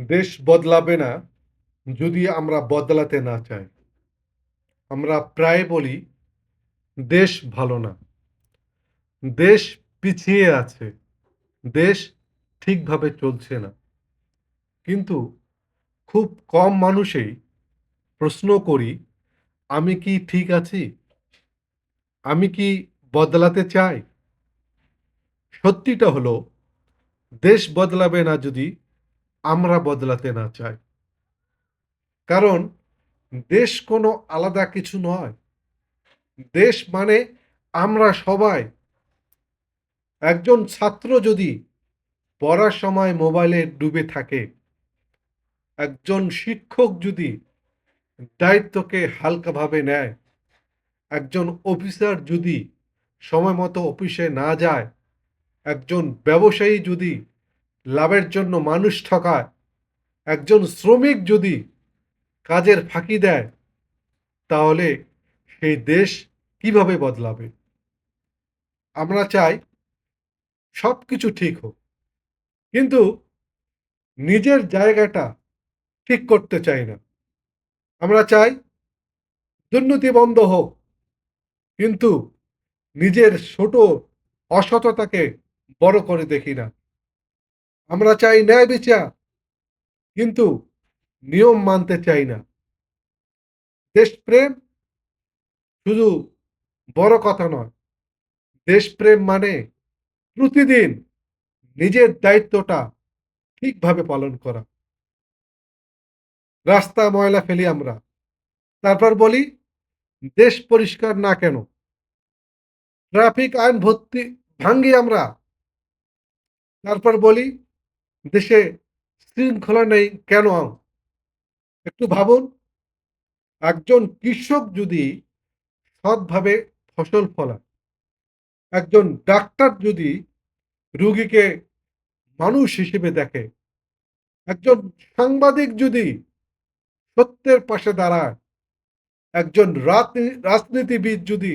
দেশ বদলাবে না যদি আমরা বদলাতে না চাই। আমরা প্রায় বলি দেশ ভালো না। দেশ পিছিয়ে আছে। দেশ ঠিকভাবে চলছে না। কিন্তু খুব কম মানুষই প্রশ্ন করি, আমি কি ঠিক আছি? আমি কি বদলাতে চাই? সত্যিটা হলো দেশ বদলাবে না যদি আমরা বদলাতে না চাই। কারণ দেশ কোনো আলাদা কিছু নয়। দেশ মানে আমরা সবাই। একজন ছাত্র যদি পড়ার সময় মোবাইলে ডুবে থাকে, একজন শিক্ষক যদি দায়িত্বকে হালকাভাবে নেয়, একজন অফিসার যদি সময়মতো অফিসে না যায়, একজন ব্যবসায়ী যদি লাভের জন্য মানুষ ঠকায়, একজন শ্রমিক যদি কাজের ফাঁকি দেয়, তাহলে সেই দেশ কিভাবে বদলাবে? আমরা চাই সবকিছু ঠিক হোক। কিন্তু নিজের জায়গাটা ঠিক করতে চাই না। আমরা চাই দুর্নীতি বন্ধ হোক, কিন্তু নিজের ছোট অসততাকে বড় করে দেখি না। আমরা চাই ন্যায় বিচার, কিন্তু নিয়ম মানতে চাই না। দেশপ্রেম শুধু বড় কথা নয়। দেশপ্রেম মানে প্রতিদিন নিজের দায়িত্বটা ঠিকভাবে পালন করা। রাস্তায় ময়লা ফেলি আমরা। তারপর বলি দেশ পরিষ্কার না কেন? ট্রাফিক আইন ভাঙ্গি আমরা। তারপর বলি দেশে শৃঙ্খলা নেই কেন? একটু ভাবুন, একজন কৃষক যদি সৎভাবে ফসল ফলায়, একজন ডাক্তার যদি রুগীকে মানুষ হিসেবে দেখে, একজন সাংবাদিক যদি সত্যের পাশে দাঁড়ায়, একজন রাজনীতিবিদ যদি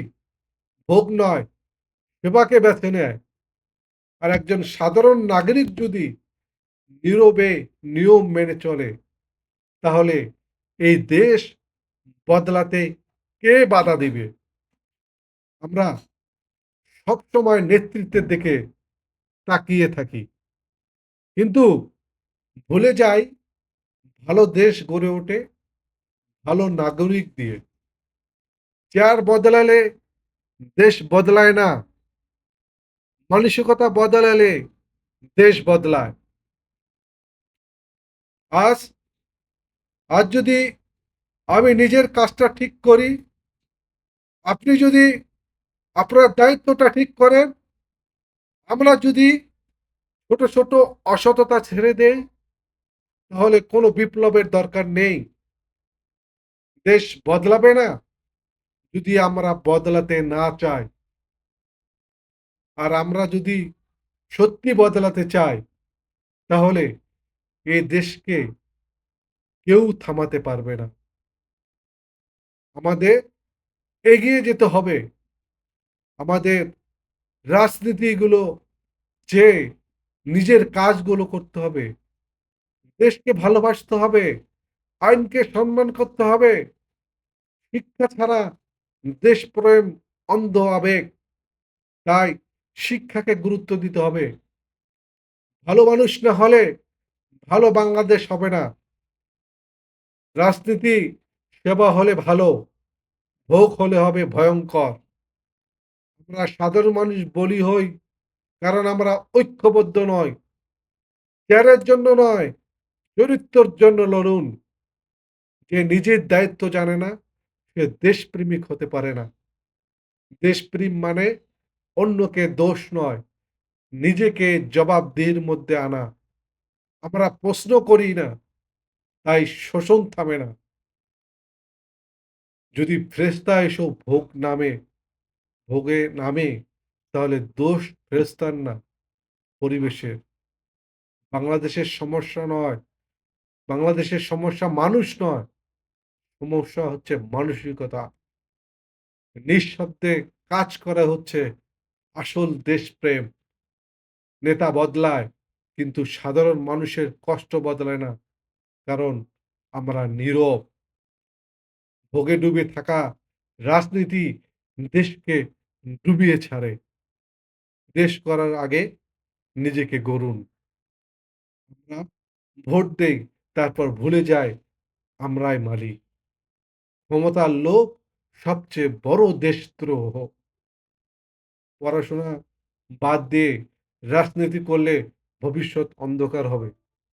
ভোগ নয় সেবাকে বেছে নেয়, আর একজন সাধারণ নাগরিক যদি নীরবে নিয়ম মেনে চলে, তাহলে এই দেশ বদলাতে কে বাধা দিবে? আমরা সবসময় নেতৃত্বের দিকে তাকিয়ে থাকি, কিন্তু ভুলে যাই ভালো দেশ গড়ে ওঠে ভালো নাগরিক দিয়ে। চেয়ার বদলালে দেশ বদলায় না, মানসিকতা বদলালে দেশ বদলায়। আজ আজ যদি আমি নিজের কাজটা ঠিক করি, আপনি যদি আপনার দায়িত্বটা ঠিক করেন, আমরা যদি ছোট ছোট অসততা ছেড়ে দেই, তাহলে কোনো বিপ্লবের দরকার নেই। দেশ বদলাবে না যদি আমরা বদলাতে না চাই। আর আমরা যদি সত্যি বদলাতে চাই, তাহলে এই দেশকে কেউ থামাতে পারবে না। আমাদের এগিয়ে যেতে হবে। আমাদের রাজনীতিগুলো যে নিজের কাজগুলো করতে হবে, দেশকে ভালোবাসতে হবে, আইনকে সম্মান করতে হবে। শিক্ষা ছাড়া দেশপ্রেম অন্ধ আবেগ। তাই শিক্ষাকে গুরুত্ব দিতে হবে। ভালো মানুষ না হলে ভালো বাংলাদেশ হবে না। রাজনীতি সেবা হলে ভালো, ভোগ হলে হবে ভয়ঙ্কর। আমরা সাধারণ মানুষ বলি হই কারণ আমরা ঐক্যবদ্ধ নয়। চেয়ারের জন্য নয়, চরিত্রের জন্য লড়ুন। যে নিজের দায়িত্ব জানে না, সে দেশপ্রেমিক হতে পারে না। দেশপ্রেম মানে অন্যকে দোষ নয়, নিজেকে জবাবদিহির মধ্যে আনা। আমরা প্রশ্ন করি না, তাই শোষণ থামে না। যদি ফেরেশতা এসেও ভোগে নামে, তাহলে দোষ ফেরেশতার না, পরিবেশের। বাংলাদেশের সমস্যা নয়, বাংলাদেশের সমস্যা মানুষ নয়, সমস্যা হচ্ছে মানসিকতা। নিঃশব্দে কাজ করা হচ্ছে আসল দেশপ্রেম। নেতা বদলায়, কিন্তু সাধারণ মানুষের কষ্ট বদলায় না। কারণ আমরা নীরব। ভোগে ডুবে থাকা রাজনীতি দেশকে ডুবিয়ে ছাড়ে। দেশ গড়ার আগে নিজেকে গড়ুন। আমরা ভোট দেই, তারপর ভুলে যাই আমরাই মালিক। ক্ষমতার লোভ সবচেয়ে বড় দেশদ্রোহ। পড়াশোনা বাদ দিয়ে রাজনীতি করলে ভবিষ্যৎ অন্ধকার হবে।